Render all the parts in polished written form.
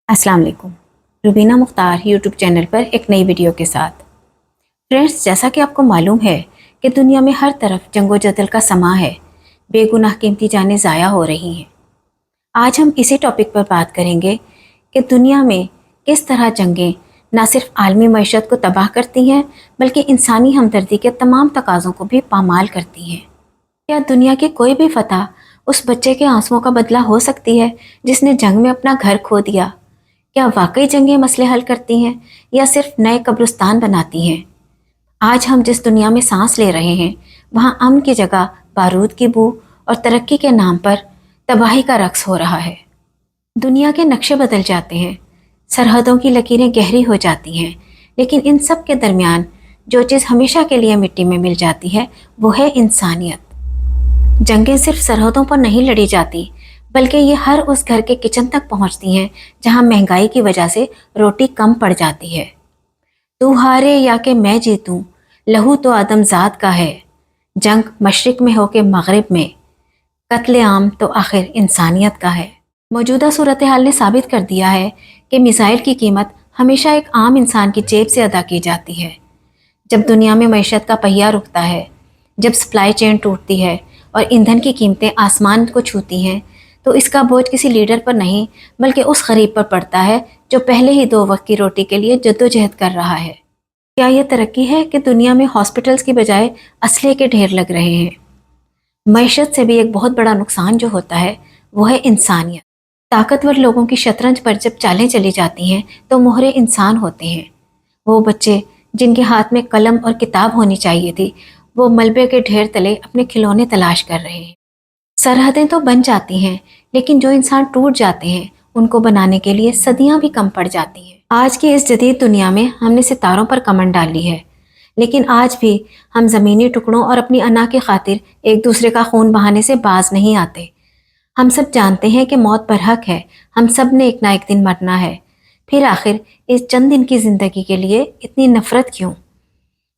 अस्सलाम वालेकुम। Rubina Mukhtar YouTube channel पर एक नई वीडियो के साथ। फ्रेंड्स, जैसा कि आपको मालूम है कि दुनिया में हर तरफ जंगो जदल का समा है, बेगुनाह कीमती जानें ज़ाया हो रही हैं। आज हम इसी टॉपिक पर बात करेंगे कि दुनिया में किस तरह जंगें न सिर्फ आलमी मईशत को तबाह करती हैं बल्कि इंसानी हमदर्दी के तमाम तकाज़ों को भी पामाल करती हैं। क्या दुनिया की कोई भी फतह उस बच्चे के आंसुओं का बदला हो सकती है जिसने जंग में अपना घर खो दिया? क्या वाकई जंगें मसले हल करती हैं या सिर्फ नए कब्रिस्तान बनाती हैं? आज हम जिस दुनिया में सांस ले रहे हैं वहाँ अमन की जगह बारूद की बू और तरक्की के नाम पर तबाही का रक्स हो रहा है। दुनिया के नक्शे बदल जाते हैं, सरहदों की लकीरें गहरी हो जाती हैं, लेकिन इन सब के दरमियान जो चीज़ हमेशा के लिए मिट्टी में मिल जाती है वो है इंसानियत। जंगें सिर्फ सरहदों पर नहीं लड़ी जाती बल्कि ये हर उस घर के किचन तक पहुंचती हैं जहां महंगाई की वजह से रोटी कम पड़ जाती है। तू हारे या कि मैं जीतूं, लहू तो आदमजात का है। जंग मशरिक में हो के मगरिब में, कत्ले आम तो आखिर इंसानियत का है। मौजूदा सूरत हाल ने साबित कर दिया है कि मिसाइल की कीमत हमेशा एक आम इंसान की जेब से अदा की जाती है। जब दुनिया में मईशत का पहिया रुकता है, जब सप्लाई चेन टूटती है और ईंधन की कीमतें आसमान को छूती हैं, तो इसका बोझ किसी लीडर पर नहीं बल्कि उस गरीब पर पड़ता है जो पहले ही 2 वक्त की रोटी के लिए जद्दोजहद कर रहा है। क्या यह तरक्की है कि दुनिया में हॉस्पिटल्स की बजाय असले के ढेर लग रहे हैं? मईशत से भी एक बहुत बड़ा नुकसान जो होता है वो है इंसानियत। ताकतवर लोगों की शतरंज पर जब चालें चली जाती हैं तो मोहरे इंसान होते हैं। वो बच्चे जिनके हाथ में कलम और किताब होनी चाहिए थी, वो मलबे के ढेर तले अपने खिलौने तलाश कर रहे हैं। सरहदें तो बन जाती हैं, लेकिन जो इंसान टूट जाते हैं उनको बनाने के लिए सदियां भी कम पड़ जाती हैं। आज की इस जदीद दुनिया में हमने सितारों पर कमर डाल ली है, लेकिन आज भी हम ज़मीनी टुकड़ों और अपनी अना की खातिर एक दूसरे का खून बहाने से बाज नहीं आते। हम सब जानते हैं कि मौत बरहक है, हम सब ने एक ना एक दिन मरना है। फिर आखिर इस चंद दिन की ज़िंदगी के लिए इतनी नफरत क्यों?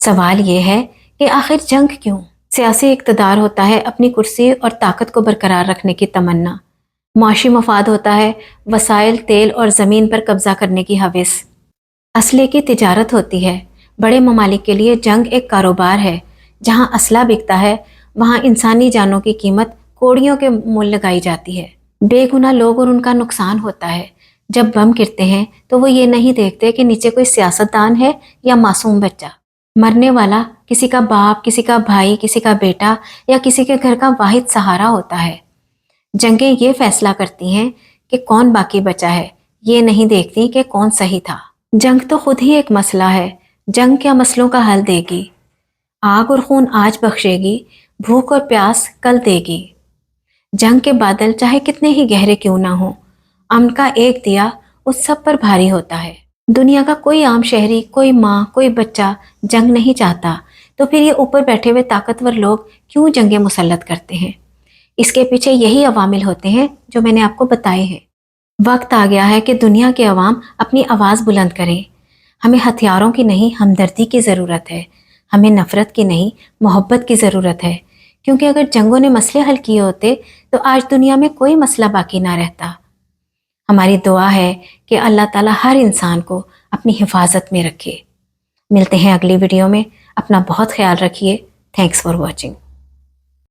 सवाल ये है कि आखिर जंग क्यों? सियासी इक़्तिदार होता है अपनी कुर्सी और ताकत को बरकरार रखने की तमन्ना, माशी मफाद होता है वसाइल, तेल और ज़मीन पर कब्जा करने की हवस, असले की तिजारत होती है। बड़े ममालिक के लिए जंग एक कारोबार है। जहाँ असला बिकता है वहाँ इंसानी जानों की कीमत कौड़ियों के मोल लगाई जाती है। बेगुनाह लोग और उनका नुकसान होता है। जब बम गिरते हैं तो वो ये नहीं देखते कि नीचे कोई सियासतदान है या मासूम बच्चा। मरने वाला किसी का बाप, किसी का भाई, किसी का बेटा या किसी के घर का वाहिद सहारा होता है। जंगें ये फैसला करती हैं कि कौन बाकी बचा है, ये नहीं देखती कि कौन सही था। जंग तो खुद ही एक मसला है। जंग क्या मसलों का हल देगी? आग और खून आज बख्शेगी, भूख और प्यास कल देगी। जंग के बादल चाहे कितने ही गहरे क्यों ना हो, अमन का एक दिया उस सब पर भारी होता है। दुनिया का कोई आम शहरी, कोई माँ, कोई बच्चा जंग नहीं चाहता, तो फिर ये ऊपर बैठे हुए ताकतवर लोग क्यों जंगें मुसल्लत करते हैं? इसके पीछे यही अवामिल होते हैं जो मैंने आपको बताए हैं। वक्त आ गया है कि दुनिया के अवाम अपनी आवाज़ बुलंद करें। हमें हथियारों की नहीं, हमदर्दी की ज़रूरत है। हमें नफ़रत की नहीं, मोहब्बत की ज़रूरत है। क्योंकि अगर जंगों ने मसले हल किए होते तो आज दुनिया में कोई मसला बाकी ना रहता। हमारी दुआ है कि अल्लाह ताला हर इंसान को अपनी हिफाजत में रखे। मिलते हैं अगली वीडियो में। अपना बहुत ख्याल रखिए। Thanks for watching.